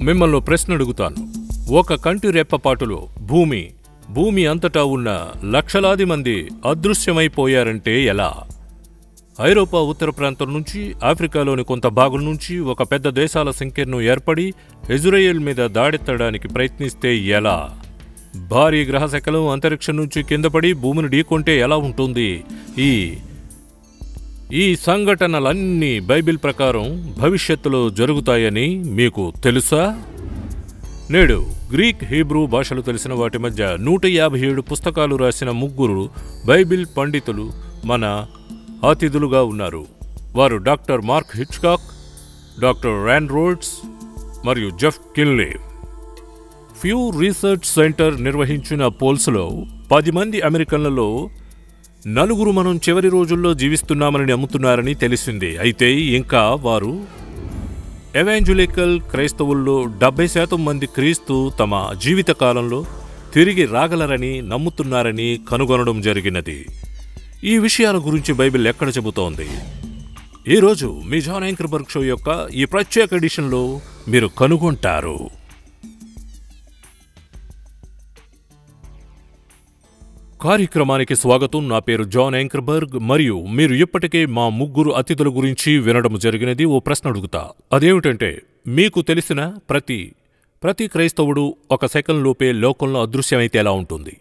మిమ్మల్ని ప్రశ్న అడుగుతాను. ఒక కంటి రెప్పపాటులో భూమి అంతటా ఉన్న లక్షలాది మంది అదృశ్యమైపోయారంటే ఎలా? ఐరోపా ఉత్తర ప్రాంతం నుంచి ఆఫ్రికాలోని కొంత భాగం నుంచి ఒక పెద్ద దేశాల సంకీర్ణం ఏర్పడి ఇజ్రాయెల్ మీద దాడెత్తడానికి ప్రయత్నిస్తే ఎలా? భారీ గ్రహశకలం అంతరిక్షం నుంచి కిందపడి భూమిని ఢీకొంటే ఎలా ఉంటుంది? ఈ సంఘటనలన్నీ బైబిల్ ప్రకారం భవిష్యత్తులో జరుగుతాయని మీకు తెలుసా? నేడు గ్రీక్, హీబ్రూ భాషలు తెలిసిన వాటి మధ్య 157 పుస్తకాలు రాసిన 3 బైబిల్ పండితులు మన అతిథులుగా ఉన్నారు. వారు doctor Mark Hitchcock, doctor Ryan Rhodes మరియు Jeff Kinley. Pew research center నిర్వహించిన పోల్స్లో 10 మంది అమెరికన్లలో 4 మనం చివరి రోజుల్లో జీవిస్తున్నామని నమ్ముతున్నారని తెలిసింది. అయితే ఇంకా వారు ఎవాంజలికల్ క్రైస్తవుల్లో 70% మంది క్రీస్తు తమ జీవిత కాలంలో తిరిగి రాగలరని నమ్ముతున్నారని కనుగొనడం జరిగినది. ఈ విషయాల గురించి బైబిల్ ఎక్కడ చెబుతోంది? ఈరోజు మీ జాన్ యాంకర్బర్గ్ షో యొక్క ఈ ప్రత్యేక ఎడిషన్లో మీరు కనుగొంటారు. కార్యక్రమానికి స్వాగతం. నా పేరు జాన్ యాంకర్బర్గ్ మరియు మీరు ఇప్పటికే మా 3 అతిథుల గురించి వినడం జరిగినది. ఓ ప్రశ్న అడుగుతా. అదేమిటంటే, మీకు తెలిసిన ప్రతి క్రైస్తవుడు ఒక సెకండ్ లోపే లోకంలో అదృశ్యమైతే ఎలా ఉంటుంది?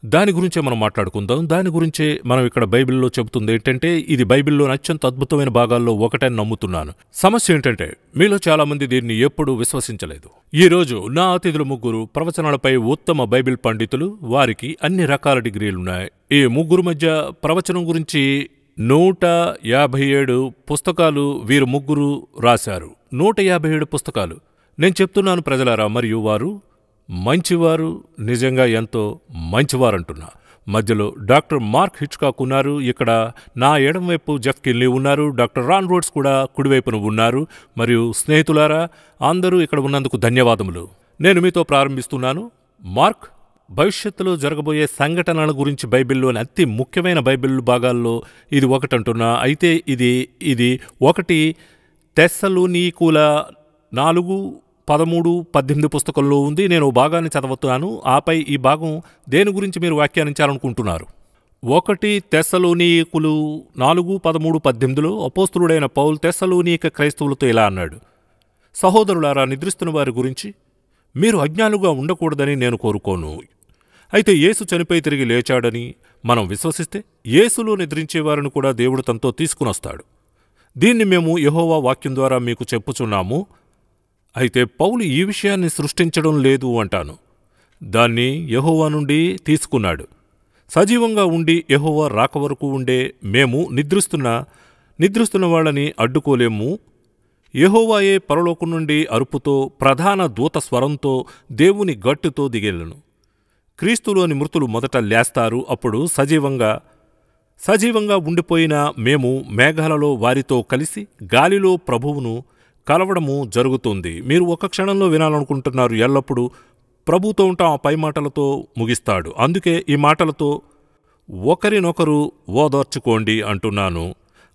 దాని గురించే మనం మాట్లాడుకుందాం. దాని గురించే మనం ఇక్కడ బైబిల్లో చెబుతుంది ఏంటంటే, ఇది బైబిల్లోని అత్యంత అద్భుతమైన భాగాల్లో ఒకటని నమ్ముతున్నాను. సమస్య ఏంటంటే, మీలో చాలా మంది దీన్ని ఎప్పుడూ విశ్వసించలేదు. ఈరోజు నా అతిథులు 3 ప్రవచనాలపై ఉత్తమ బైబిల్ పండితులు. వారికి అన్ని రకాల డిగ్రీలున్నాయి. ఈ 3 మధ్య ప్రవచనం గురించి 157 పుస్తకాలు వీరు 3 రాశారు. 157 పుస్తకాలు. నేను చెప్తున్నాను ప్రజలారా, మరియు వారు మంచివారు, నిజంగా ఎంతో మంచివారంటున్నా. మధ్యలో డాక్టర్ మార్క్ హిచ్కాక్ ఉన్నారు. ఇక్కడ నా ఎడంవైపు జెఫ్ కిన్లీ ఉన్నారు. డాక్టర్ రాన్ రోడ్స్ కూడా కుడివైపున ఉన్నారు. మరియు స్నేహితులారా, అందరూ ఇక్కడ ఉన్నందుకు ధన్యవాదములు. నేను మీతో ప్రారంభిస్తున్నాను. మార్క్, భవిష్యత్తులో జరగబోయే సంఘటనల గురించి బైబిల్లోని అతి ముఖ్యమైన బైబిల్ భాగాల్లో ఇది ఒకటంటున్నా. అయితే ఇది 1 తెస్సలోనికీయుల 4:13-18 పుస్తకంలో ఉంది. నేను భాగాన్ని చదవుతున్నాను. ఆపై ఈ భాగం దేని గురించి మీరు వ్యాఖ్యానించాలనుకుంటున్నారు? 1 తెస్సలోనికీయులు 4:13-18లో అపోస్తలుడైన పౌలు తెస్సలోనిక క్రైస్తవులతో ఇలా అన్నాడు: సహోదరులారా, నిద్రిస్తున్న వారి గురించి మీరు అజ్ఞానులుగా ఉండకూడదని నేను కోరుకోను. అయితే యేసు చనిపోయి తిరిగి లేచాడని మనం విశ్వసిస్తే యేసులో నిద్రించేవారిని కూడా దేవుడు తనతో తీసుకునొస్తాడు. దీన్ని మేము యెహోవా వాక్యం ద్వారా మీకు చెప్పుచున్నాము. అయితే పౌలు ఈ విషయాన్ని సృష్టించడం లేదు అంటాను. దాన్ని యెహోవా నుండి తీసుకున్నాడు. సజీవంగా ఉండి యెహోవా రాక వరకు ఉండే మేము నిద్రిస్తున్న వాళ్ళని అడ్డుకోలేము. యెహోవాయే పరలోకం నుండి అరుపుతో, ప్రధాన దూత స్వరంతో, దేవుని గట్టుతో దిగెళ్ళను. క్రీస్తులోని మృతులు మొదట లేస్తారు. అప్పుడు సజీవంగా ఉండిపోయిన మేము మేఘాలలో వారితో కలిసి గాలిలో ప్రభువును కలవడము జరుగుతుంది. మీరు ఒక క్షణంలో వినాలనుకుంటున్నారు. ఎల్లప్పుడూ ప్రభుతో ఉంటాం. ఆ పై మాటలతో ముగిస్తాడు. అందుకే ఈ మాటలతో ఒకరినొకరు ఓదార్చుకోండి అంటున్నాను.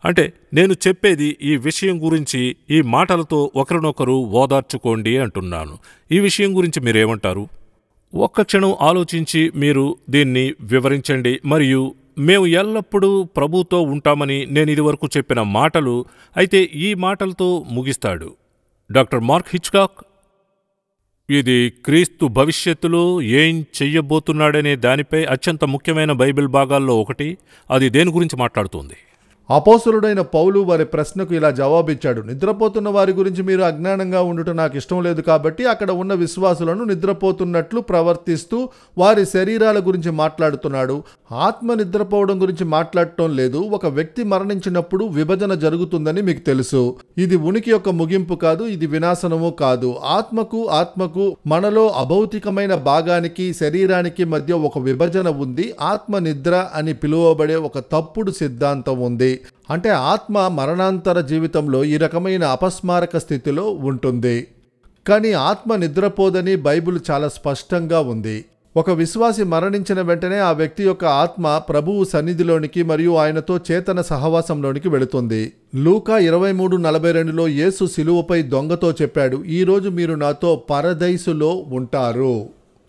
అంటే నేను చెప్పేది ఈ విషయం గురించి. ఈ మాటలతో ఒకరినొకరు ఓదార్చుకోండి అంటున్నాను. ఈ విషయం గురించి మీరేమంటారు? ఒక్క క్షణం ఆలోచించి మీరు దీన్ని వివరించండి. మరియు మేము ఎల్లప్పుడూ ప్రభుతో ఉంటామని నేను ఇదివరకు చెప్పిన మాటలు. అయితే ఈ మాటలతో ముగిస్తాడు డాక్టర్ మార్క్ హిచ్కాక్. ఇది క్రీస్తు భవిష్యత్తులో ఏం చెయ్యబోతున్నాడనే దానిపై అత్యంత ముఖ్యమైన బైబిల్ భాగాల్లో ఒకటి. అది దేని గురించి మాట్లాడుతుంది? అపోస్తలుడైన పౌలు వారి ప్రశ్నకు ఇలా జవాబిచ్చాడు: నిద్రపోతున్న వారి గురించి మీరు అజ్ఞానంగా ఉండుట నాకు ఇష్టం లేదు. కాబట్టి అక్కడ ఉన్న విశ్వాసులను నిద్రపోతున్నట్లు ప్రవర్తిస్తూ వారి శరీరాల గురించి మాట్లాడుతున్నాడు. ఆత్మ నిద్రపోవడం గురించి మాట్లాడటం లేదు. ఒక వ్యక్తి మరణించినప్పుడు విభజన జరుగుతుందని మీకు తెలుసు. ఇది ఉనికి యొక్క ముగింపు కాదు, ఇది వినాశనము కాదు. ఆత్మకు మనలో అభౌతికమైన భాగానికి శరీరానికి మధ్య ఒక విభజన ఉంది. ఆత్మ నిద్ర అని పిలువబడే ఒక తప్పుడు సిద్ధాంతం ఉంది. అంటే ఆత్మ మరణాంతర జీవితంలో ఈ రకమైన అపస్మారక స్థితిలో ఉంటుంది. కానీ ఆత్మ నిద్రపోదని బైబిల్ చాలా స్పష్టంగా ఉంది. ఒక విశ్వాసి మరణించిన వెంటనే ఆ వ్యక్తి యొక్క ఆత్మ ప్రభువు సన్నిధిలోనికి మరియు ఆయనతో చేతన సహవాసంలోనికి వెళుతుంది. లూకా 23:42లో యేసు శిలువపై దొంగతో చెప్పాడు, ఈరోజు మీరు నాతో పరదైసులో ఉంటారు.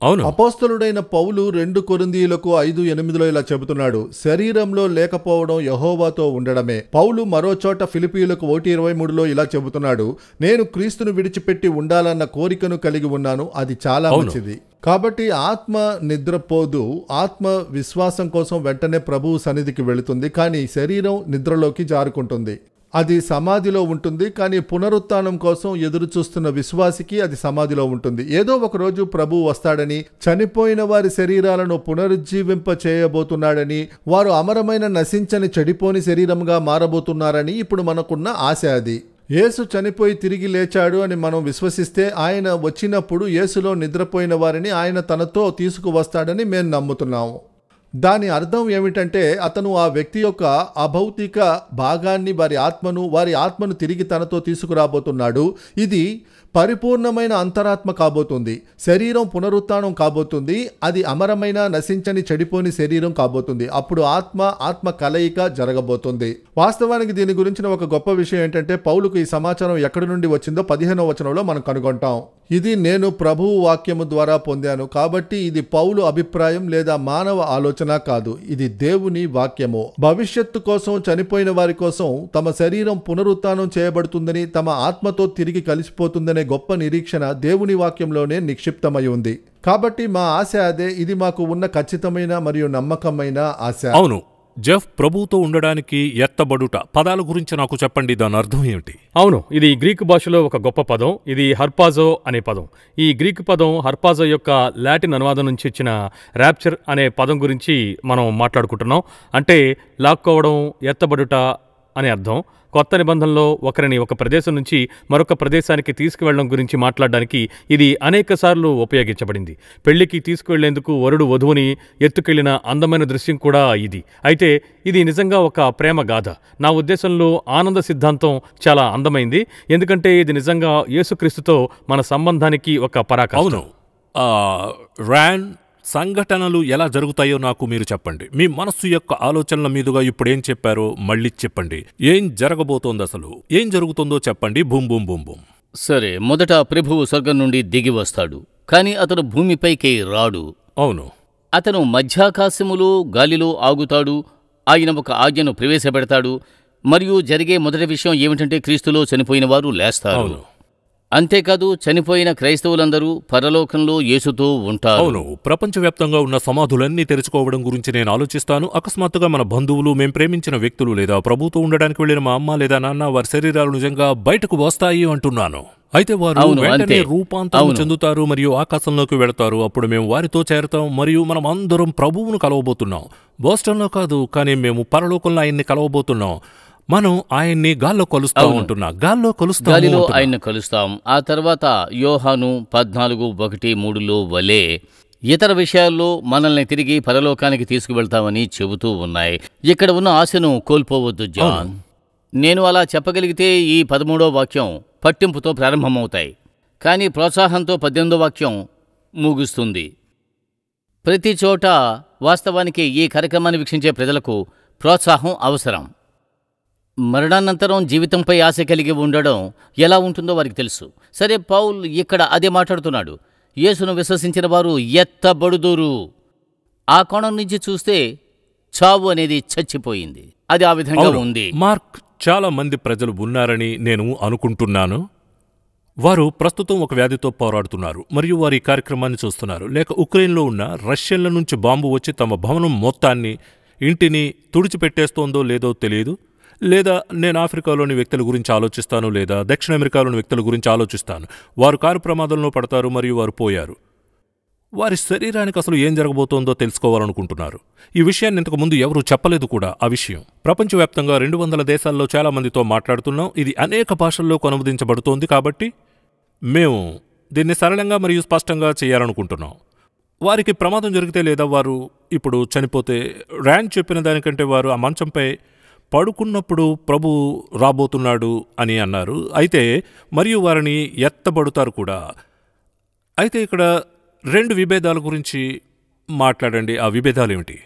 అవును. అపోస్తలుడైన పౌలు 2 కొరింథీయులకు 5:8లో ఇలా చెబుతున్నాడు, శరీరంలో లేకపోవడం యెహోవాతో ఉండడమే. పౌలు మరో చోట ఫిలిప్పీయులకు 1:23లో ఇలా చెబుతున్నాడు, నేను క్రీస్తును విడిచిపెట్టి ఉండాలన్న కోరికను కలిగి ఉన్నాను, అది చాలా మంచిది. కాబట్టి ఆత్మ నిద్రపోదు, ఆత్మ విశ్వాసం కోసం వెంటనే ప్రభువు సన్నిధికి వెళుతుంది, కానీ శరీరం నిద్రలోకి జారుకుంటుంది. అది సమాధిలో ఉంటుంది, కానీ పునరుత్థానం కోసం ఎదురు చూస్తున్న విశ్వాసికి అది సమాధిలో ఉంటుంది. ఏదో ఒక రోజు ప్రభువు వస్తాడని, చనిపోయిన వారి శరీరాలను పునరుజ్జీవింప చేయబోతున్నాడని, వారు అమరమైన నశించని చెడిపోని శరీరంగా మారబోతున్నారని ఇప్పుడు మనకున్న ఆశ అది. యేసు చనిపోయి తిరిగి లేచాడు అని మనం విశ్వసిస్తే ఆయన వచ్చినప్పుడు యేసులో నిద్రపోయిన వారిని ఆయన తనతో తీసుకువస్తాడని మేము నమ్ముతున్నాము. దాని అర్థం ఏమిటంటే అతను ఆ వ్యక్తి యొక్క అభౌతిక భాగాన్ని, వారి ఆత్మను తిరిగి తనతో తీసుకురాబోతున్నాడు. ఇది పరిపూర్ణమైన అంతరాత్మ కాబోతుంది. శరీరం పునరుత్థానం కాబోతుంది. అది అమరమైన నశించని చెడిపోని శరీరం కాబోతుంది. అప్పుడు ఆత్మ కలయిక జరగబోతుంది. వాస్తవానికి దీని గురించిన ఒక గొప్ప విషయం ఏంటంటే పౌలుకు ఈ సమాచారం ఎక్కడి నుండి వచ్చిందో 15వ వచనంలో మనం కనుగొంటాం. ఇది నేను ప్రభువు వాక్యము ద్వారా పొందాను, కాబట్టి ఇది పౌలు అభిప్రాయం లేదా మానవ ఆలోచన కాదు, ఇది దేవుని వాక్యము. భవిష్యత్తు కోసం, చనిపోయిన వారి కోసం తమ శరీరం పునరుత్థానం చేయబడుతుందని, తమ ఆత్మతో తిరిగి కలిసిపోతుందనే గొప్ప నిరీక్షణ దేవుని వాక్యంలోనే నిక్షిప్తమై ఉంది. కాబట్టి మా ఆశ అదే. ఇది మాకు ఉన్న ఖచ్చితమైన మరియు నమ్మకమైన ఆశ. అవును. జెఫ్, ప్రభువుతో ఉండడానికి ఎత్తబడుట పదాల గురించి నాకు చెప్పండి, దాని అర్థం ఏమిటి? అవును, ఇది గ్రీకు భాషలో ఒక గొప్ప పదం. ఇది హర్పాజో అనే పదం. ఈ గ్రీకు పదం హర్పాజో యొక్క లాటిన్ అనువాదం నుంచి వచ్చిన ర్యాప్చర్ అనే పదం గురించి మనం మాట్లాడుకుంటున్నాం. అంటే లాక్కోవడం, ఎత్తబడుట అనే అర్థం. కొత్త నిబంధనలో ఒకరిని ఒక ప్రదేశం నుంచి మరొక ప్రదేశానికి తీసుకువెళ్లడం గురించి మాట్లాడడానికి ఇది అనేకసార్లు ఉపయోగించబడింది. పెళ్లికి తీసుకువెళ్లేందుకు వరుడు వధువుని ఎత్తుకెళ్లిన అందమైన దృశ్యం కూడా ఇది. అయితే ఇది నిజంగా ఒక ప్రేమ గాథ. నా ఉద్దేశంలో ఆనంద సిద్ధాంతం చాలా అందమైంది, ఎందుకంటే ఇది నిజంగా యేసుక్రీస్తుతో మన సంబంధానికి ఒక పరాకాష్ఠ. అవును. ర్యాన్ సంఘటనలు ఎలా జరుగుతాయో నాకు మీరు చెప్పండి. మీ మనస్సు యొక్క ఆలోచనల మీదుగా ఇప్పుడేం చెప్పారో మళ్ళీ చెప్పండి. ఏం జరగబోతోంది, అసలు ఏం జరుగుతుందో చెప్పండి. Boom boom boom boom. సరే, మొదట ప్రభువు స్వర్గం నుండి దిగి వస్తాడు, కాని అతను భూమిపైకి రాడు. అవును. అతను మధ్యాకాశములో గాలిలో ఆగుతాడు. ఆయన ఒక ఆజ్ఞను ప్రవేశపెడతాడు. మరియు జరిగే మొదటి విషయం ఏమిటంటే క్రీస్తులో చనిపోయిన వారు లేస్తారు. అంతేకాదు, చనిపోయిన క్రైస్తవులందరూ పరలోకంలో యేసుతో ఉంటారు. అవును. ప్రపంచవ్యాప్తంగా ఉన్న సమాధులన్నీ తెరుచుకోవడం గురించి నేను ఆలోచిస్తాను. అకస్మాత్తుగా మన బంధువులు, మేం ప్రేమించిన వ్యక్తులు లేదా ప్రభుతో ఉండడానికి వెళ్లిన మా అమ్మ లేదా నాన్న, వారి శరీరాలు నిజంగా బయటకు వస్తాయి అంటున్నాను. అయితే వారు వెంటనే రూపాంతరం చెందుతారు మరియు ఆకాశంలోకి వెళతారు. అప్పుడు మేము వారితో చేరతాం మరియు మనం అందరం ప్రభువును కలవబోతున్నాం. బోస్టన్లో కాదు, కానీ మేము పరలోకంలో ఆయన్ని కలవబోతున్నాం. మనం ఆయన్ని గాల్లో కలుస్తాం అంటున్నా. గాలిలో ఆయన్ని కలుస్తాం. ఆ తర్వాత యోహాను 14:1-3లో వలె ఇతర విషయాల్లో మనల్ని తిరిగి పరలోకానికి తీసుకువెళ్తామని చెబుతూ ఉన్నాయి. ఇక్కడ ఉన్న ఆశను కోల్పోవద్దు జాన్. నేను అలా చెప్పగలిగితే ఈ 13వ వాక్యం పట్టింపుతో ప్రారంభమవుతాయి, కానీ ప్రోత్సాహంతో 18వ వాక్యం ముగుస్తుంది. ప్రతి చోట వాస్తవానికి ఈ కార్యక్రమాన్ని వీక్షించే ప్రజలకు ప్రోత్సాహం అవసరం. మరణానంతరం జీవితంపై ఆశ కలిగి ఉండడం ఎలా ఉంటుందో వారికి తెలుసు. సరే, పౌల్ ఇక్కడ అదే మాట్లాడుతున్నాడు. యేసును విశ్వసించిన వారు ఎత్తబడుదురు. ఆ కోణం నుంచి చూస్తే చావు అనేది చచ్చిపోయింది. అది ఆ విధంగా ఉంది. మార్క్, చాలా మంది ప్రజలు ఉన్నారని నేను అనుకుంటున్నాను. వారు ప్రస్తుతం ఒక వ్యాధితో పోరాడుతున్నారు మరియు వారు ఈ కార్యక్రమాన్ని చూస్తున్నారు. లేక ఉక్రెయిన్లో ఉన్న రష్యన్ల నుంచి బాంబు వచ్చి తమ భవనం మొత్తాన్ని, ఇంటిని తుడిచిపెట్టేస్తోందో లేదో తెలియదు. లేదా నేను ఆఫ్రికాలోని వ్యక్తుల గురించి ఆలోచిస్తాను, లేదా దక్షిణ అమెరికాలోని వ్యక్తుల గురించి ఆలోచిస్తాను. వారు కారు ప్రమాదంలో పడతారు మరియు వారు పోయారు. వారి శరీరానికి అసలు ఏం జరగబోతోందో తెలుసుకోవాలనుకుంటున్నారు. ఈ విషయాన్ని ఇంతకుముందు ఎవరూ చెప్పలేదు కూడా. ఆ విషయం ప్రపంచవ్యాప్తంగా 200 దేశాల్లో చాలా మందితో మాట్లాడుతున్నాం. ఇది అనేక భాషల్లో అనువదించబడుతోంది. కాబట్టి మేము దీన్ని సరళంగా మరియు స్పష్టంగా చేయాలనుకుంటున్నాం. వారికి ప్రమాదం జరిగితే లేదా వారు ఇప్పుడు చనిపోతే, ర్యాన్ చెప్పిన దానికంటే వారు ఆ మంచంపై పడుకున్నప్పుడు ప్రభు రాబోతున్నాడు అని అన్నారు. అయితే మరియు వారిని ఎత్తబడుతారు కూడా. అయితే ఇక్కడ 2 విభేదాల గురించి మాట్లాడండి. ఆ విభేదాలేమిటి?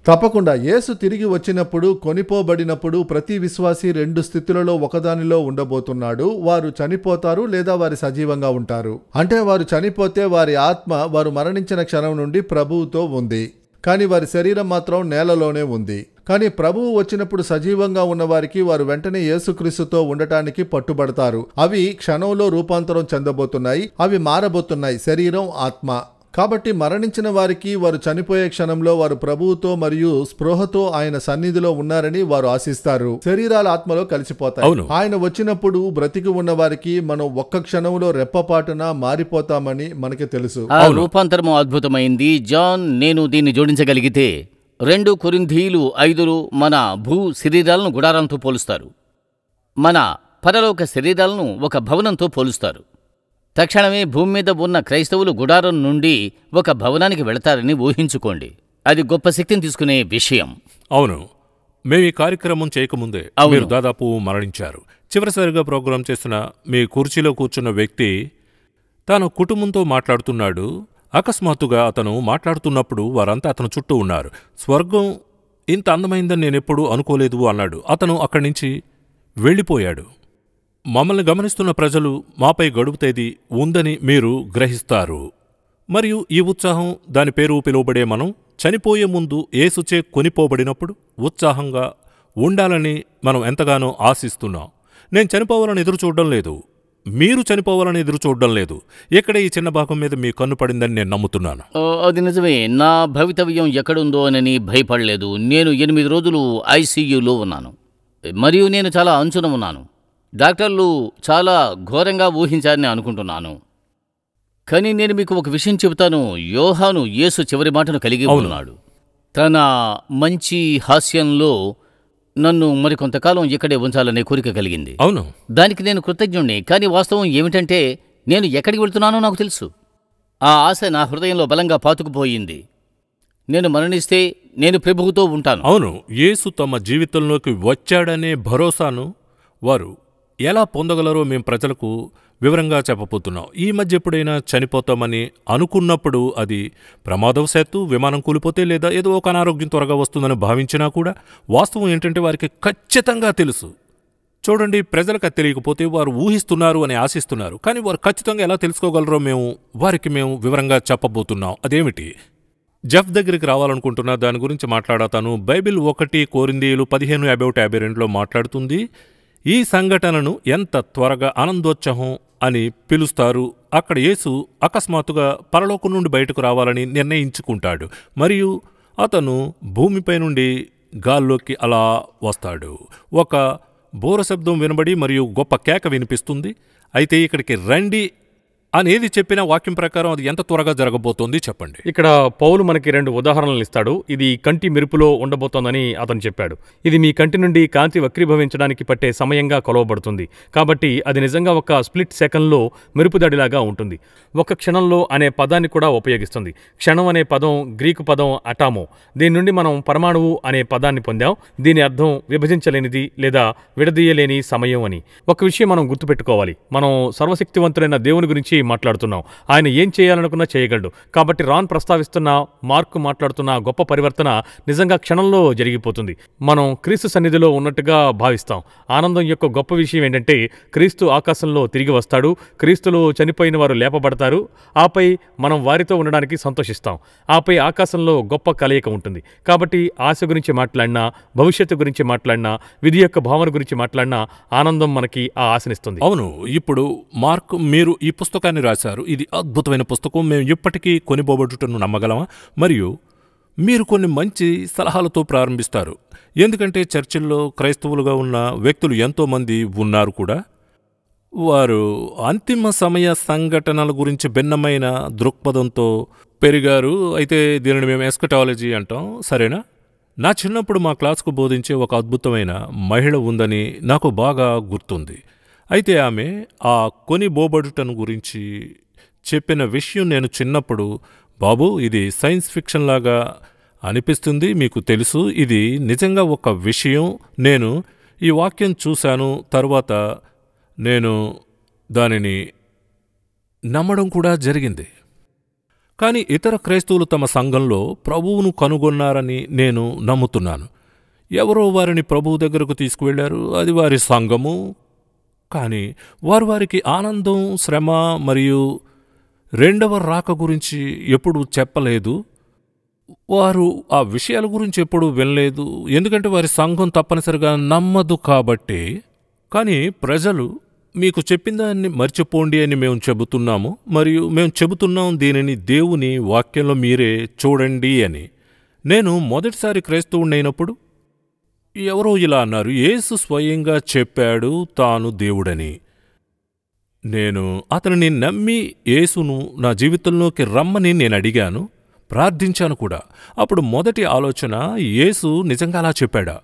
తప్పకుండా. యేసు తిరిగి వచ్చినప్పుడు, కొనిపోబడినప్పుడు ప్రతి విశ్వాసి 2 స్థితులలో ఒకదానిలో ఉండబోతున్నాడు. వారు చనిపోతారు లేదా వారు సజీవంగా ఉంటారు. అంటే వారు చనిపోతే వారి ఆత్మ వారు మరణించిన క్షణం నుండి ప్రభువుతో ఉంది, కానీ వారి శరీరం మాత్రం నేలలోనే ఉంది. కానీ ప్రభువు వచ్చినప్పుడు సజీవంగా ఉన్నవారికి వారు వెంటనే యేసుక్రీస్తుతో ఉండటానికి పట్టుబడతారు. అవి క్షణంలో రూపాంతరం చెందబోతున్నాయి. అవి మారబోతున్నాయి, శరీరం, ఆత్మ. కాబట్టి మరణించిన వారికి వారు చనిపోయే క్షణంలో వారు ప్రభువుతో మరియు స్పృహతో ఆయన సన్నిధిలో ఉన్నారని వారు ఆశిస్తారు. శరీరాల ఆత్మలో కలిసిపోతాయి. అవును. ఆయన వచ్చినప్పుడు బ్రతికి ఉన్న వారికి మనం ఒక్క క్షణంలో రెప్పపాటున మారిపోతామని మనకి తెలుసు. ఆ రూపాంతరము అద్భుతమైంది. జాన్, నేను దీన్ని జోడించగలిగితే 2 కొరింథీయులు 5 మన భూ శరీరాలను గుడారంతో పోలుస్తారు. మన పరలోక శరీరాలను ఒక భవనంతో పోలుస్తారు. తక్షణమే భూమి మీద ఉన్న క్రైస్తవులు గుడారం నుండి ఒక భవనానికి వెళతారని ఊహించుకోండి. అది గొప్ప శక్తిని తీసుకునే విషయం. అవును. మేము ఈ కార్యక్రమం చేయకముందే అవును. మీరు దాదాపు మరణించారు. చివరిసారిగా ప్రోగ్రాం చేస్తున్న మీ కుర్చీలో కూర్చున్న వ్యక్తి తాను కుటుంబంతో మాట్లాడుతున్నాడు. అకస్మాత్తుగా అతను మాట్లాడుతున్నప్పుడు వారంతా అతను చుట్టూ ఉన్నారు. స్వర్గం ఇంత అందమైందని నేనెప్పుడూ అనుకోలేదు అన్నాడు. అతను అక్కడి నుంచి వెళ్ళిపోయాడు. మమ్మల్ని గమనిస్తున్న ప్రజలు మాపై గడువు తేదీ ఉందని మీరు గ్రహిస్తారు. మరియు ఈ ఉత్సాహం, దాని పేరు పిలువబడే మనం చనిపోయే ముందు యేసుచే కొనిపోబడినప్పుడు ఉత్సాహంగా ఉండాలని మనం ఎంతగానో ఆశిస్తున్నాం. నేను చనిపోవాలని ఎదురు చూడడం లేదు, మీరు చనిపోవాలని ఎదురు చూడడం లేదు. ఇక్కడ ఈ చిన్న భాగం మీద మీ కన్ను పడిందని నేను నమ్ముతున్నాను. అది నిజమే. నా భవితవ్యం ఎక్కడుందో అని భయపడలేదు. నేను 8 రోజులు ఐసీయూలో ఉన్నాను మరియు నేను చాలా అంచున ఉన్నాను. డాక్టర్లు చాలా ఘోరంగా ఊహించారని అనుకుంటున్నాను. కానీ నేను మీకు ఒక విషయం చెబుతాను. యోహాను యేసు చివరి మాటను కలిగి ఉన్నాడు. తన మంచి హాస్యంలో నన్ను మరికొంతకాలం ఇక్కడే ఉంచాలనే కోరిక కలిగింది. అవును, దానికి నేను కృతజ్ఞుణ్ణి. కానీ వాస్తవం ఏమిటంటే నేను ఎక్కడికి వెళ్తున్నానో నాకు తెలుసు. ఆ ఆశ నా హృదయంలో బలంగా పాతుకుపోయింది. నేను మరణిస్తే నేను ప్రభువుతో ఉంటాను. అవును, యేసు తమ జీవితంలోకి వచ్చాడనే భరోసాను వారు ఎలా పొందగలరో మేము ప్రజలకు వివరంగా చెప్పబోతున్నాం. ఈ మధ్య ఎప్పుడైనా చనిపోతామని అనుకున్నప్పుడు అది ప్రమాదవశాత్తు విమానం కూలిపోతే లేదా ఏదో ఒక అనారోగ్యం త్వరగా వస్తుందని భావించినా కూడా వాస్తవం ఏంటంటే వారికి ఖచ్చితంగా తెలుసు. చూడండి, ప్రజలకు అది తెలియకపోతే వారు ఊహిస్తున్నారు అని ఆశిస్తున్నారు. కానీ వారు ఖచ్చితంగా ఎలా తెలుసుకోగలరో వారికి మేము వివరంగా చెప్పబోతున్నాం. అదేమిటి? జెఫ్ దగ్గరికి రావాలనుకుంటున్నా, దాని గురించి మాట్లాడతాను. బైబిల్ 1 కొరింథీయులు 15:51-52లో మాట్లాడుతుంది. ఈ సంఘటనను ఎంత త్వరగా ఆనందోత్సవం అని పిలుస్తారు. అక్కడ యేసు అకస్మాత్తుగా పరలోకం నుండి బయటకు రావాలని నిర్ణయించుకుంటాడు మరియు అతను భూమిపై నుండి గాల్లోకి అలా వస్తాడు. ఒక బోర శబ్దం వినబడి మరియు గొప్ప కేక వినిపిస్తుంది. అయితే ఇక్కడికి రండి అనేది చెప్పిన వాక్యం ప్రకారం అది ఎంత త్వరగా జరగబోతోంది చెప్పండి. ఇక్కడ పౌలు మనకి 2 ఉదాహరణలు ఇస్తాడు. ఇది కంటి మెరుపులో ఉండబోతోందని అతను చెప్పాడు. ఇది మీ కంటి నుండి కాంతి వక్రీభవించడానికి పట్టే సమయంగా కొలవబడుతుంది. కాబట్టి అది నిజంగా ఒక స్ప్లిట్ సెకండ్లో మెరుపుదడిలాగా ఉంటుంది. ఒక క్షణంలో అనే పదాన్ని కూడా ఉపయోగిస్తుంది. క్షణం అనే పదం గ్రీకు పదం అటామో. దీని నుండి మనం పరమాణువు అనే పదాన్ని పొందాం. దీని అర్థం విభజించలేనిది లేదా విడదీయలేని సమయం అని. ఒక విషయం మనం గుర్తుపెట్టుకోవాలి. మనం సర్వశక్తివంతుడైన దేవుని గురించి మాట్లాడుతున్నాం. ఆయన ఏం చేయాలనుకున్నా చేయగలడు. కాబట్టి రాన్ ప్రస్తావిస్తున్న, మార్కు మాట్లాడుతున్న గొప్ప పరివర్తన నిజంగా క్షణంలో జరిగిపోతుంది. మనం క్రీస్తు సన్నిధిలో ఉన్నట్టుగా భావిస్తాం. ఆనందం యొక్క గొప్ప విషయం ఏంటంటే క్రీస్తు ఆకాశంలో తిరిగి వస్తాడు. క్రీస్తులో చనిపోయిన వారు లేపబడతారు. ఆపై మనం వారితో ఉండడానికి సంతోషిస్తాం. ఆపై ఆకాశంలో గొప్ప కలయిక ఉంటుంది. కాబట్టి ఆశ గురించి మాట్లాడినా, భవిష్యత్తు గురించి మాట్లాడినా, విధి యొక్క భావన గురించి మాట్లాడినా ఆనందం మనకి ఆ ఆశనిస్తుంది. అవును, ఇప్పుడు మార్క్, మీరు ఈ పుస్తకాన్ని రాశారు. ఇది అద్భుతమైన పుస్తకం. మేము ఇప్పటికీ కొనిపోబడుటను నమ్మగలమా? మరియు మీరు కొన్ని మంచి సలహాలతో ప్రారంభిస్తారు. ఎందుకంటే చర్చిల్లో క్రైస్తవులుగా ఉన్న వ్యక్తులు ఎంతోమంది ఉన్నారు కూడా. వారు అంతిమ సమయ సంఘటనల గురించి భిన్నమైన దృక్పథంతో పెరిగారు. అయితే దీనిని మేము ఎస్కటాలజీ అంటాం, సరేనా? నా చిన్నప్పుడు మా క్లాస్కు బోధించే ఒక అద్భుతమైన మహిళ ఉందని నాకు బాగా గుర్తుంది. అయితే ఆమె ఆ కొనిబోబడుటను గురించి చెప్పిన విషయం నేను చిన్నప్పుడు, బాబు ఇది సైన్స్ ఫిక్షన్ లాగా అనిపిస్తుంది, మీకు తెలుసు ఇది నిజంగా ఒక విషయం, నేను ఈ వాక్యం చూశాను, తర్వాత నేను దానిని నమ్మడం కూడా జరిగింది. కానీ ఇతర క్రైస్తవులు తమ సంఘంలో ప్రభువును కనుగొన్నారని నేను నమ్ముతున్నాను. ఎవరో వారిని ప్రభువు దగ్గరకు తీసుకువెళ్లారు, అది వారి సంఘము. కానీ వారికి ఆనందం, శ్రమ మరియు రెండవ రాక గురించి ఎప్పుడూ చెప్పలేదు. వారు ఆ విషయాల గురించి ఎప్పుడూ వినలేదు, ఎందుకంటే వారి సంఘం తప్పనిసరిగా నమ్మదు కాబట్టి. కానీ ప్రజలు మీకు చెప్పిన దాన్ని మర్చిపోండి అని మేము చెబుతున్నాము, మరియు మేము చెబుతున్నాం దీనిని దేవుని వాక్యంలో మీరే చూడండి అని. నేను మొదటిసారి క్రైస్తవుడైనప్పుడు ఎవరో ఇలా అన్నారు, యేసు స్వయంగా చెప్పాడు తాను దేవుడని. నేను అతనిని నమ్మి యేసును నా జీవితంలోకి రమ్మని నేను అడిగాను, ప్రార్థించాను కూడా. అప్పుడు మొదటి ఆలోచన, యేసు నిజంగా అలా చెప్పాడా?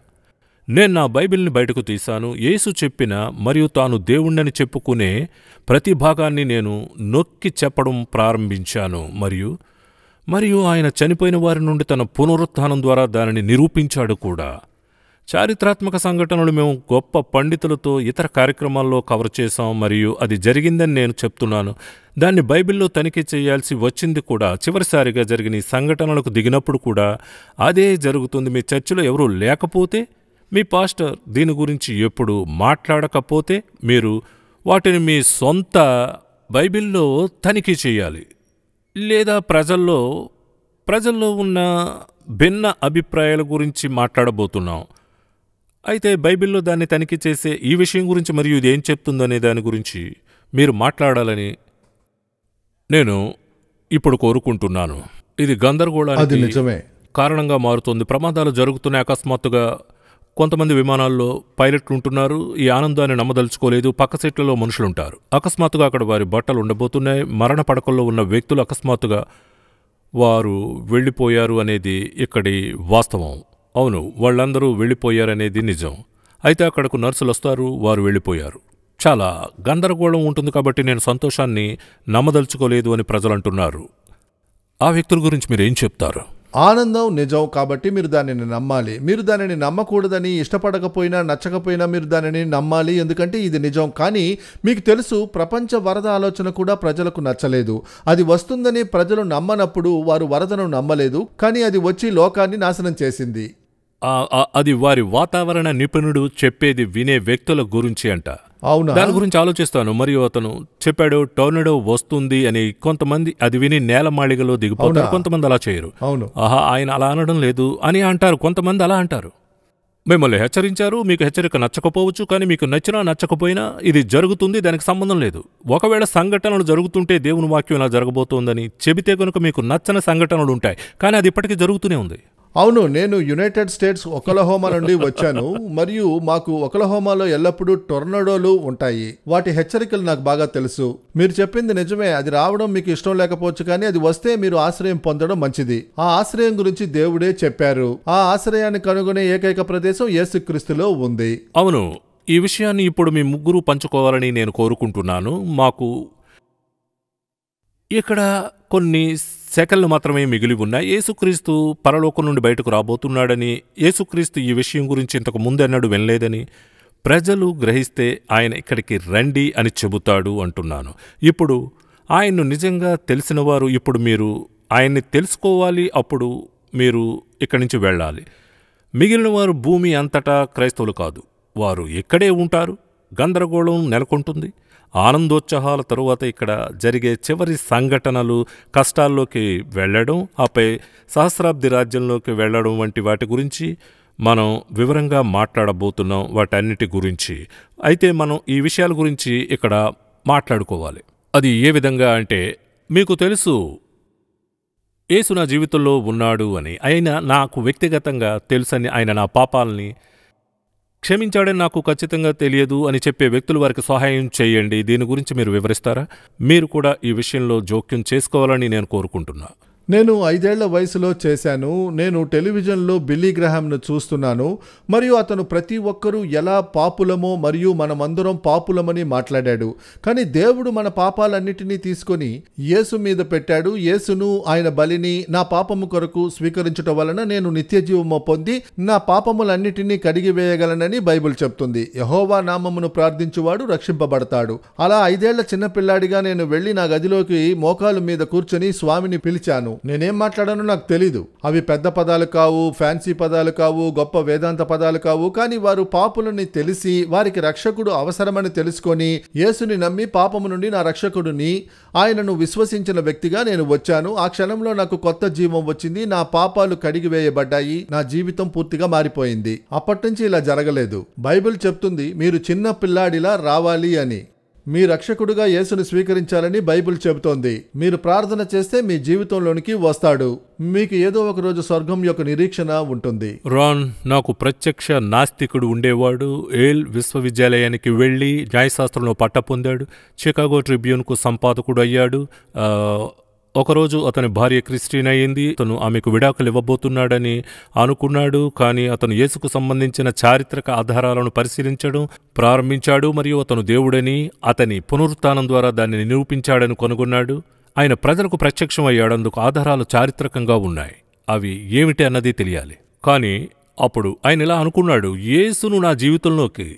నేను నా బైబిల్ని బయటకు తీశాను. యేసు చెప్పిన మరియు తాను దేవుణ్ణని చెప్పుకునే ప్రతి భాగాన్ని నేను నొక్కి చెప్పడం ప్రారంభించాను. మరియు ఆయన చనిపోయిన వారి నుండి తన పునరుత్థానం ద్వారా దానిని నిరూపించాడు కూడా. చారిత్రాత్మక సంఘటనలు మేము గొప్ప పండితులతో ఇతర కార్యక్రమాల్లో కవర్ చేశాం, మరియు అది జరిగిందని నేను చెప్తున్నాను. దాన్ని బైబిల్లో తనిఖీ చేయాల్సి వచ్చింది కూడా. చివరిసారిగా జరిగిన ఈ సంఘటనలకు దిగినప్పుడు కూడా అదే జరుగుతుంది. మీ చర్చిలో ఎవరూ లేకపోతే, మీ పాస్టర్ దీని గురించి ఎప్పుడు మాట్లాడకపోతే, మీరు వాటిని మీ సొంత బైబిల్లో తనిఖీ చేయాలి. లేదా ప్రజల్లో ఉన్న భిన్న అభిప్రాయాల గురించి మాట్లాడబోతున్నాం. అయితే బైబిల్లో దాన్ని తనిఖీ చేసే ఈ విషయం గురించి మరియు ఇది ఏం చెప్తుందనే దాని గురించి మీరు మాట్లాడాలని నేను ఇప్పుడు కోరుకుంటున్నాను. ఇది గందరగోళానికి కారణంగా మారుతుంది. ప్రమాదాలు జరుగుతున్నాయి. అకస్మాత్తుగా కొంతమంది విమానాల్లో పైలట్లు ఉంటున్నారు, ఈ ఆనందాన్ని నమ్మదలుచుకోలేదు. పక్క సీట్లలో మనుషులుంటారు. అకస్మాత్తుగా అక్కడ వారి బట్టలు ఉండబోతున్నాయి. మరణ పడకల్లో ఉన్న వ్యక్తులు అకస్మాత్తుగా వారు వెళ్ళిపోయారు అనేది ఇక్కడి వాస్తవం. అవును, వాళ్ళందరూ వెళ్ళిపోయారనేది నిజం. అయితే అక్కడకు నర్సులు వస్తారు, వారు వెళ్ళిపోయారు. చాలా గందరగోళం ఉంటుంది. కాబట్టి నేను సంతోషాన్ని నమ్మదలుచుకోలేదు అని ప్రజలంటున్నారు. ఆ వ్యక్తుల గురించి మీరేం చెప్తారు? ఆనందం నిజం కాబట్టి మీరు దానిని నమ్మాలి. మీరు దానిని నమ్మకూడదని, ఇష్టపడకపోయినా నచ్చకపోయినా మీరు దానిని నమ్మాలి, ఎందుకంటే ఇది నిజం. కానీ మీకు తెలుసు, ప్రపంచ వరద ఆలోచన కూడా ప్రజలకు నచ్చలేదు. అది వస్తుందని ప్రజలు నమ్మనప్పుడు వారు వరదను నమ్మలేదు, కానీ అది వచ్చి లోకాన్ని నాశనం చేసింది. అది వారి వాతావరణ నిపుణుడు చెప్పేది వినే వ్యక్తుల గురించి అంట. అవునా? దాని గురించి ఆలోచిస్తాను. మరియు అతను చెప్పాడు టోర్నడో వస్తుంది అని. కొంతమంది అది విని నేలమాళిగలో దిగిపోతారు, కొంతమంది అలా చేయరు. అవును, ఆయన అలా అనడం లేదు అని అంటారు. కొంతమంది అలా అంటారు. మిమ్మల్ని హెచ్చరించారు, మీకు హెచ్చరిక నచ్చకపోవచ్చు, కానీ మీకు నచ్చినా నచ్చకపోయినా ఇది జరుగుతుంది, దానికి సంబంధం లేదు. ఒకవేళ సంఘటనలు జరుగుతుంటే దేవుని వాక్యం ఇలా జరగబోతోందని చెబితే కనుక మీకు నచ్చని సంఘటనలు ఉంటాయి, కానీ అది ఇప్పటికీ జరుగుతూనే ఉంది. అవును, నేను యునైటెడ్ స్టేట్స్ ఒక్లహోమా నుండి వచ్చాను, మరియు మాకు ఒక్లహోమాలో ఎల్లప్పుడూ టొర్నడోలు ఉంటాయి. వాటి హెచ్చరికలు నాకు బాగా తెలుసు. మీరు చెప్పింది నిజమే, అది రావడం మీకు ఇష్టం లేకపోవచ్చు, కానీ అది వస్తే మీరు ఆశ్రయం పొందడం మంచిది. ఆ ఆశ్రయం గురించి దేవుడే చెప్పారు. ఆ ఆశ్రయాన్ని కనుగొనే ఏకైక ప్రదేశం యేసుక్రీస్తులో ఉంది. అవును, ఈ విషయాన్ని ఇప్పుడు మీ ముగ్గురు పంచుకోవాలని నేను కోరుకుంటున్నాను. మాకు ఇక్కడ కొన్ని సెకన్లు మాత్రమే మిగిలి ఉన్నాయి. యేసుక్రీస్తు పరలోకం నుండి బయటకు రాబోతున్నాడని, యేసుక్రీస్తు ఈ విషయం గురించి ఇంతకు ముందెన్నడూ వినలేదని ప్రజలు గ్రహిస్తే ఆయన ఇక్కడికి రండి అని చెబుతాడు అంటున్నాను. ఇప్పుడు ఆయన్ను నిజంగా తెలిసినవారు ఇప్పుడు మీరు ఆయన్ని తెలుసుకోవాలి. అప్పుడు మీరు ఇక్కడి నుంచి వెళ్ళాలి. మిగిలిన వారు భూమి అంతటా క్రైస్తవులు కాదు, వారు ఇక్కడే ఉంటారు. గందరగోళం నెలకొంటుంది. ఆనందోత్సాహాల తరువాత ఇక్కడ జరిగే చివరి సంఘటనలు, కష్టాల్లోకి వెళ్ళడం, ఆపై సహస్రాబ్ది రాజ్యంలోకి వెళ్ళడం వంటి వాటి గురించి మనం వివరంగా మాట్లాడబోతున్నాం. వాటన్నిటి గురించి అయితే మనం ఈ విషయాల గురించి ఇక్కడ మాట్లాడుకోవాలి. అది ఏ విధంగా అంటే, మీకు తెలుసు యేసు నా జీవితంలో ఉన్నాడు అని, ఆయన నాకు వ్యక్తిగతంగా తెలుసని, ఆయన నా పాపాలని క్షమించాడని నాకు ఖచ్చితంగా తెలియదు అని చెప్పే వ్యక్తులు వారికి సహాయం చేయండి. దీని గురించి మీరు వివరిస్తారా? మీరు కూడా ఈ విషయంలో జోక్యం చేసుకోవాలని నేను కోరుకుంటున్నా. నేను 5 ఏళ్ల వయసులో చేశాను. నేను టెలివిజన్లో బిల్లీ గ్రహాంను చూస్తున్నాను మరియు అతను ప్రతి ఒక్కరూ ఎలా పాపులమో మరియు మనమందరం పాపులమని మాట్లాడాడు. కానీ దేవుడు మన పాపాలన్నిటినీ తీసుకొని యేసు మీద పెట్టాడు. యేసును, ఆయన బలిని నా పాపము కొరకు స్వీకరించడం వలన నేను నిత్యజీవము పొంది నా పాపములన్నిటినీ కడిగివేయగలనని బైబిల్ చెప్తుంది. యెహోవా నామమును ప్రార్థించువాడు రక్షింపబడతాడు. అలా 5 ఏళ్ల చిన్నపిల్లాడిగా నేను వెళ్లి నా గదిలోకి మోకాలు మీద కూర్చొని స్వామిని పిలిచాను. నేనేం మాట్లాడానో నాకు తెలీదు. అవి పెద్ద పదాలు కావు, ఫ్యాన్సీ పదాలు కావు, గొప్ప వేదాంత పదాలు కావు. కానీ వారు పాపులని తెలిసి వారికి రక్షకుడు అవసరమని తెలుసుకొని యేసుని నమ్మి పాపము నుండి నా రక్షకుడిని, ఆయనను విశ్వసించిన వ్యక్తిగా నేను వచ్చాను. ఆ క్షణంలో నాకు కొత్త జీవం వచ్చింది. నా పాపాలు కడిగివేయబడ్డాయి. నా జీవితం పూర్తిగా మారిపోయింది. అప్పటి నుంచి ఇలా జరగలేదు. బైబిల్ చెప్తుంది మీరు చిన్న పిల్లాడిలా రావాలి అని. మీ రక్షకుడుగా యేసుని స్వీకరించాలని బైబిల్ చెబుతోంది. మీరు ప్రార్థన చేస్తే మీ జీవితంలోనికి వస్తాడు. మీకు ఏదో ఒక రోజు స్వర్గం యొక్క నిరీక్షణ ఉంటుంది. రాన్, నాకు ప్రత్యక్ష నాస్తికుడు ఉండేవాడు. ఏల్ విశ్వవిద్యాలయానికి వెళ్ళి న్యాయశాస్త్రంలో పట్ట పొందాడు. చికాగో ట్రిబ్యూన్కు సంపాదకుడు అయ్యాడు. ఒకరోజు అతని భార్య క్రిస్టిన్ అయింది. అతను ఆమెకు విడాకులు ఇవ్వబోతున్నాడని అనుకున్నాడు. కానీ అతను యేసుకు సంబంధించిన చారిత్రక ఆధారాలను పరిశీలించడం ప్రారంభించాడు మరియు అతను దేవుడని, అతని పునరుత్థానం ద్వారా దాన్ని నిరూపించాడని కనుగొన్నాడు. ఆయన ప్రజలకు ప్రత్యక్షం అయ్యాడు. అందుకు ఆధారాలు చారిత్రకంగా ఉన్నాయి. అవి ఏమిటి అన్నది తెలియాలి. కానీ అప్పుడు ఆయన ఇలా అనుకున్నాడు, యేసును నా జీవితంలోకి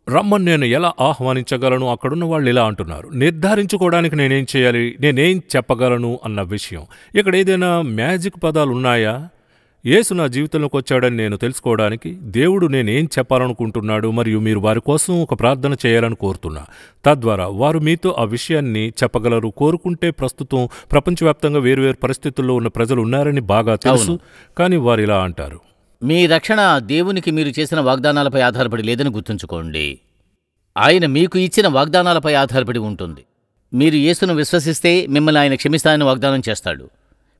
రమ్మని నేను ఎలా ఆహ్వానించగలను? అక్కడున్న వాళ్ళు ఇలా అంటున్నారు. నిర్ధారించుకోవడానికి నేనేం చేయాలి, నేనేం చెప్పగలను అన్న విషయం. ఇక్కడ ఏదైనా మ్యాజిక్ పదాలు ఉన్నాయా? యేసు నా జీవితంలోకి వచ్చాడని నేను తెలుసుకోవడానికి దేవుడు నేనేం చెప్పాలనుకుంటున్నాడు మరియు మీరు వారి కోసం ఒక ప్రార్థన చేయాలని కోరుతున్నా. తద్వారా వారు మీతో ఆ విషయాన్ని చెప్పగలరు. కోరుకుంటే ప్రస్తుతం ప్రపంచవ్యాప్తంగా వేరువేరు పరిస్థితుల్లో ఉన్న ప్రజలు ఉన్నారని బాగా తెలుసు. కానీ వారు ఇలా అంటారు, మీ రక్షణ దేవునికి మీరు చేసిన వాగ్దానాలపై ఆధారపడి లేదని గుర్తుంచుకోండి. ఆయన మీకు ఇచ్చిన వాగ్దానాలపై ఆధారపడి ఉంటుంది. మీరు యేసును విశ్వసిస్తే మిమ్మల్ని ఆయన క్షమిస్తానని వాగ్దానం చేస్తాడు.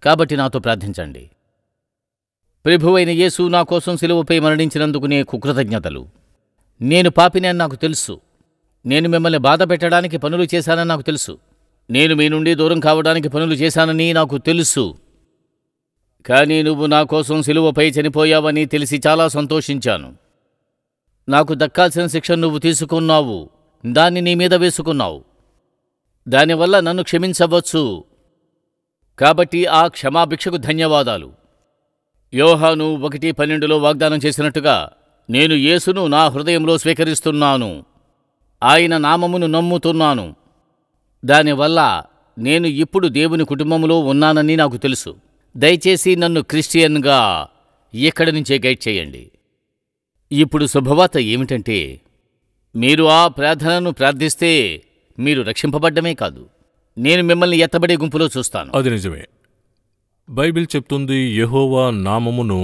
కాబట్టి నాతో ప్రార్థించండి. ప్రభువైన యేసు నా కోసం సిలువపై మరణించినందుకు నీకు కృతజ్ఞతలు. నేను పాపిని అని నాకు తెలుసు. నేను మిమ్మల్ని బాధ పెట్టడానికి పనులు చేశానని నాకు తెలుసు. నేను మీ నుండి దూరం కావడానికి పనులు చేశానని నాకు తెలుసు. కానీ నువ్వు నా కోసం సిలువపై చనిపోయావని తెలిసి చాలా సంతోషించాను. నాకు దక్కాల్సిన శిక్షను నువ్వు తీసుకున్నావు. దాన్ని నీ మీద వేసుకున్నావు. దానివల్ల నన్ను క్షమించవచ్చు. కాబట్టి ఆ క్షమాభిక్షకు ధన్యవాదాలు. యోహాను 1:12లో వాగ్దానం చేసినట్టుగా నేను యేసును నా హృదయంలో స్వీకరిస్తున్నాను. ఆయన నామమును నమ్ముతున్నాను. దానివల్ల నేను ఇప్పుడు దేవుని కుటుంబంలో ఉన్నానని నాకు తెలుసు. దయచేసి నన్ను క్రిస్టియన్గా ఇక్కడి నుంచే గైడ్ చేయండి. ఇప్పుడు శుభవార్త ఏమిటంటే మీరు ఆ ప్రార్థనను ప్రార్థిస్తే మీరు రక్షింపబడ్డమే కాదు, నేను మిమ్మల్ని ఎత్తబడే గుంపులో చూస్తాను. అది నిజమే. బైబిల్ చెప్తుంది, యెహోవా నామమును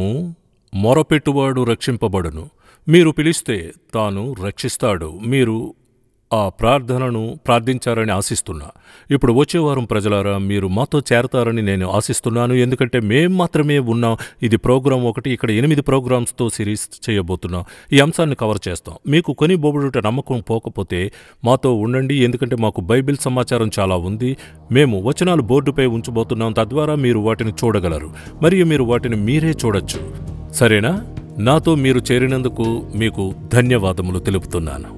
మొరపెట్టువాడు రక్షింపబడును. మీరు పిలిస్తే తాను రక్షిస్తాడు. మీరు ఆ ప్రార్థనను ప్రార్థించారని ఆశిస్తున్నా. ఇప్పుడు వచ్చేవారం ప్రజలారా మీరు మాతో చేరతారని నేను ఆశిస్తున్నాను. ఎందుకంటే మేం మాత్రమే ఉన్నాం. ఇది ప్రోగ్రాం 1. ఇక్కడ 8 ప్రోగ్రామ్స్తో సిరీస్ చేయబోతున్నాం. ఈ అంశాన్ని కవర్ చేస్తాం. మీకు కొని బొబుడుట నమ్మకం పోకపోతే మాతో ఉండండి. ఎందుకంటే మాకు బైబిల్ సమాచారం చాలా ఉంది. మేము వచనాలు బోర్డుపై ఉంచబోతున్నాం. తద్వారా మీరు వాటిని చూడగలరు మరియు మీరు వాటిని మీరే చూడొచ్చు. సరేనా? నాతో మీరు చేరినందుకు మీకు ధన్యవాదములు తెలుపుతున్నాను.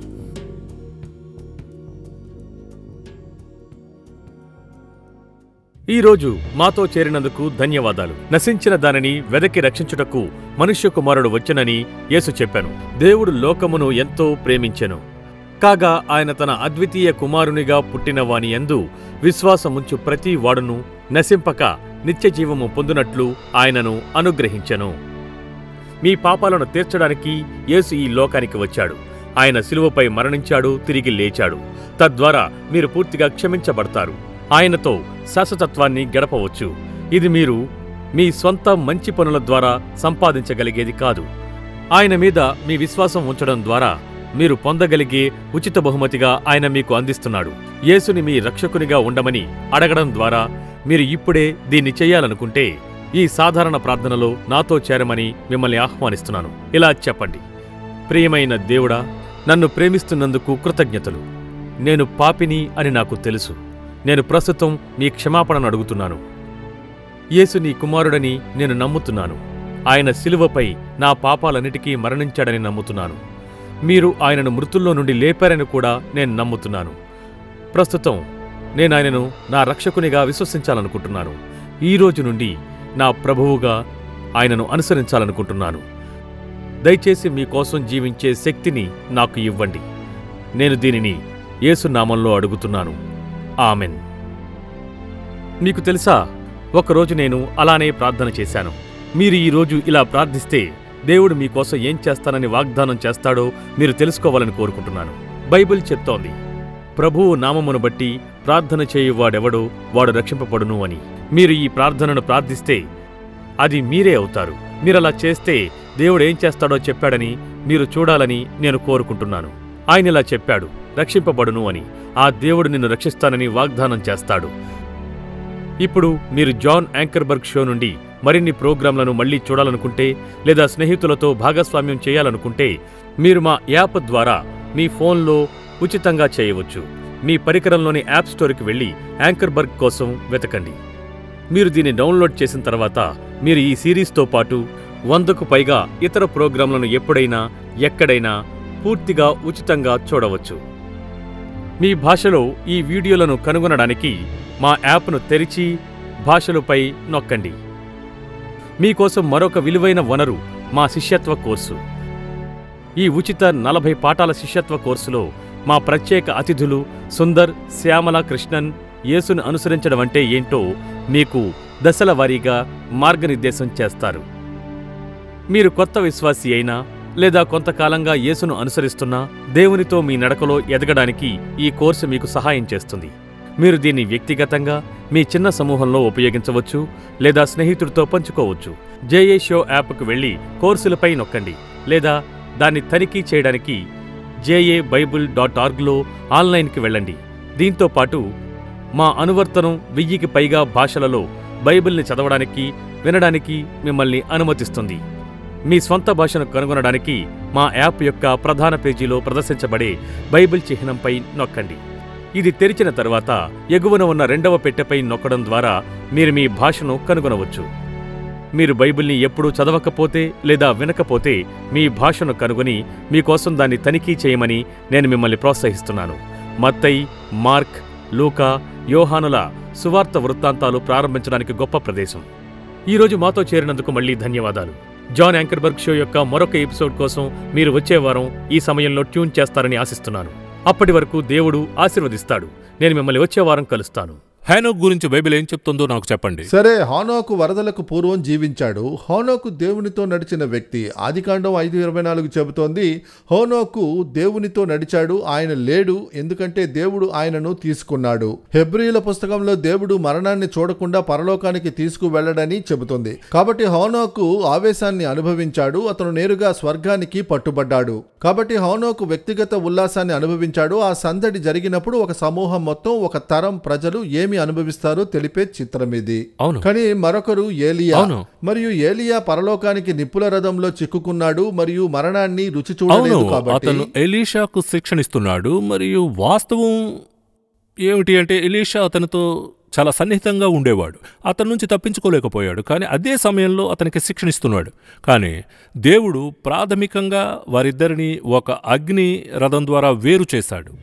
ఈరోజు మాతో చేరినందుకు ధన్యవాదాలు. నశించిన దానిని వెదకి రక్షించుటకు మనుష్య కుమారుడు వచ్చెనని యేసు చెప్పాను. దేవుడు లోకమును ఎంతో ప్రేమించెను. కాగా ఆయన తన అద్వితీయ కుమారునిగా పుట్టిన వాని యందు విశ్వాసముంచు ప్రతి వాడును నశింపక నిత్యజీవము పొందునట్లు ఆయనను అనుగ్రహించెను. మీ పాపాలను తీర్చడానికి యేసు ఈ లోకానికి వచ్చాడు. ఆయన శిలువపై మరణించాడు, తిరిగి లేచాడు. తద్వారా మీరు పూర్తిగా క్షమించబడతారు. ఆయనతో శాశ్వతత్వాన్ని గడపవచ్చు. ఇది మీరు మీ స్వంత మంచి పనుల ద్వారా సంపాదించగలిగేది కాదు. ఆయన మీద మీ విశ్వాసం ఉంచడం ద్వారా మీరు పొందగలిగే ఉచిత బహుమతిగా ఆయన మీకు అందిస్తున్నాడు. యేసుని మీ రక్షకునిగా ఉండమని అడగడం ద్వారా మీరు ఇప్పుడే దీన్ని చెయ్యాలనుకుంటే ఈ సాధారణ ప్రార్థనలో నాతో చేరమని మిమ్మల్ని ఆహ్వానిస్తున్నాను. ఇలా చెప్పండి: ప్రియమైన దేవుడా, నన్ను ప్రేమిస్తున్నందుకు కృతజ్ఞతలు. నేను పాపిని అని నాకు తెలుసు. నేను ప్రస్తుతం మీ క్షమాపణను అడుగుతున్నాను. యేసు నీ కుమారుడని నేను నమ్ముతున్నాను. ఆయన శిలువపై నా పాపాలన్నిటికీ మరణించాడని నమ్ముతున్నాను. మీరు ఆయనను మృతుల్లో నుండి లేపారని కూడా నేను నమ్ముతున్నాను. ప్రస్తుతం నేను ఆయనను నా రక్షకునిగా విశ్వసించాలనుకుంటున్నాను. ఈ రోజు నుండి నా ప్రభువుగా ఆయనను అనుసరించాలనుకుంటున్నాను. దయచేసి మీకోసం జీవించే శక్తిని నాకు ఇవ్వండి. నేను దీనిని యేసు నామంలో అడుగుతున్నాను. ఆమెన్. మీకు తెలుసా, ఒకరోజు నేను అలానే ప్రార్థన చేశాను. మీరు ఈరోజు ఇలా ప్రార్థిస్తే దేవుడు మీకోసం ఏం చేస్తానని వాగ్దానం చేస్తాడో మీరు తెలుసుకోవాలని కోరుకుంటున్నాను. బైబిల్ చెప్తోంది, ప్రభువు నామమును బట్టి ప్రార్థన చేయువాడెవడో వాడు రక్షింపబడును అని. మీరు ఈ ప్రార్థనను ప్రార్థిస్తే అది మీరే అవుతారు. మీరలా చేస్తే దేవుడు ఏం చేస్తాడో చెప్పాడని మీరు చూడాలని నేను కోరుకుంటున్నాను. ఆయన ఇలా చెప్పాడు, రక్షింపబడును అని. ఆ దేవుడు నిన్ను రక్షిస్తానని వాగ్దానం చేస్తాడు. ఇప్పుడు మీరు జాన్ యాంకర్బర్గ్ షో నుండి మరిన్ని ప్రోగ్రాంలను మళ్లీ చూడాలనుకుంటే లేదా స్నేహితులతో భాగస్వామ్యం చేయాలనుకుంటే మీరు మా యాప్ ద్వారా మీ ఫోన్లో ఉచితంగా చేయవచ్చు. మీ పరికరంలోని యాప్ స్టోర్కి వెళ్లి యాంకర్బర్గ్ కోసం వెతకండి. మీరు దీన్ని డౌన్లోడ్ చేసిన తర్వాత మీరు ఈ సిరీస్తో పాటు 100కు పైగా ఇతర ప్రోగ్రాంలను ఎప్పుడైనా ఎక్కడైనా పూర్తిగా ఉచితంగా చూడవచ్చు. మీ భాషలో ఈ వీడియోలను కనుగొనడానికి మా యాప్ను తెరిచి భాషలపై నొక్కండి. మీకోసం మరొక విలువైన వనరు మా శిష్యత్వ కోర్సు. ఈ ఉచిత 40 పాఠాల శిష్యత్వ కోర్సులో మా ప్రత్యేక అతిథులు సుందర్, శ్యామల కృష్ణన్ యేసును అనుసరించడం అంటే ఏంటో మీకు దశల వారీగా మార్గనిర్దేశం చేస్తారు. మీరు కొత్త విశ్వాసి అయినా లేదా కొంతకాలంగా యేసును అనుసరిస్తున్నా దేవునితో మీ నడకలో ఎదగడానికి ఈ కోర్సు మీకు సహాయం చేస్తుంది. మీరు దీన్ని వ్యక్తిగతంగా మీ చిన్న సమూహంలో ఉపయోగించవచ్చు లేదా స్నేహితుడితో పంచుకోవచ్చు. జేఏ షో యాప్కు వెళ్లి కోర్సులపై నొక్కండి లేదా దాన్ని తనిఖీ చేయడానికి JABible.orgలో ఆన్లైన్కి వెళ్ళండి. దీంతో పాటు మా అనువర్తనం 1000కి పైగా భాషలలో బైబిల్ని చదవడానికి, వినడానికి మిమ్మల్ని అనుమతిస్తుంది. మీ స్వంత భాషను కనుగొనడానికి మా యాప్ యొక్క ప్రధాన పేజీలో ప్రదర్శించబడే బైబిల్ చిహ్నంపై నొక్కండి. ఇది తెరిచిన తర్వాత ఎగువన ఉన్న 2వ పెట్టెపై నొక్కడం ద్వారా మీరు మీ భాషను కనుగొనవచ్చు. మీరు బైబిల్ని ఎప్పుడూ చదవకపోతే లేదా వినకపోతే మీ భాషను కనుగొని మీకోసం దాన్ని తనిఖీ చేయమని నేను మిమ్మల్ని ప్రోత్సహిస్తున్నాను. మత్తయి, మార్క్, లూకా, యోహానుల సువార్త వృత్తాంతాలు ప్రారంభించడానికి గొప్ప ప్రదేశం. ఈరోజు మాతో చేరినందుకు మళ్లీ ధన్యవాదాలు. జాన్ యాంకర్బర్గ్ షో యొక్క మరొక ఎపిసోడ్ కోసం మీరు వచ్చే వారం ఈ సమయంలో ట్యూన్ చేస్తారని ఆశిస్తున్నాను. అప్పటి వరకు దేవుడు ఆశీర్వదిస్తాడు. నేను మిమ్మల్ని వచ్చే వారం కలుస్తాను. హేనోకు గురించి బైబిల్ ఏం చెప్తుందో నాకు చెప్పండి. సరే, హానోకు వరదలకు పూర్వం జీవించాడు. హానోకు దేవునితో నడిచిన వ్యక్తి. ఆదికాండం 5:24 చెబుతోంది, హానోకు దేవునితో నడిచాడు, ఆయన లేడు, ఎందుకంటే దేవుడు ఆయనను తీసుకున్నాడు. హెబ్రీయుల పుస్తకంలో దేవుడు మరణాన్ని చూడకుండా పరలోకానికి తీసుకువెళ్లడని చెబుతుంది. కాబట్టి హానోకు ఆవేశాన్ని అనుభవించాడు. అతను నేరుగా స్వర్గానికి పట్టుబడ్డాడు. కాబట్టి హానోకు వ్యక్తిగత ఉల్లాసాన్ని అనుభవించాడు. ఆ సందడి జరిగినప్పుడు ఒక సమూహం మొత్తం, ఒక తరం ప్రజలు ఏమి అనుభవిస్తారో తెలిపే చిత్రం ఇది. కానీ మరొకరు ఏలియా. మరియు ఏలియా పరలోకానికి నిప్పుల రథంలో చిక్కుకున్నాడు మరియు మరణాన్ని రుచి చూడలేదు. కాబట్టి అతను ఎలీషాకు శిక్షణిస్తున్నాడు. మరియు వాస్తవం ఏమిటి అంటే ఎలీషా అతనితో చాలా సన్నిహితంగా ఉండేవాడు. అతని నుంచి తప్పించుకోలేకపోయాడు. కానీ అదే సమయంలో అతనికి శిక్షణిస్తున్నాడు. కానీ దేవుడు ప్రాథమికంగా వారిద్దరిని ఒక అగ్ని రథం ద్వారా వేరు చేశాడు.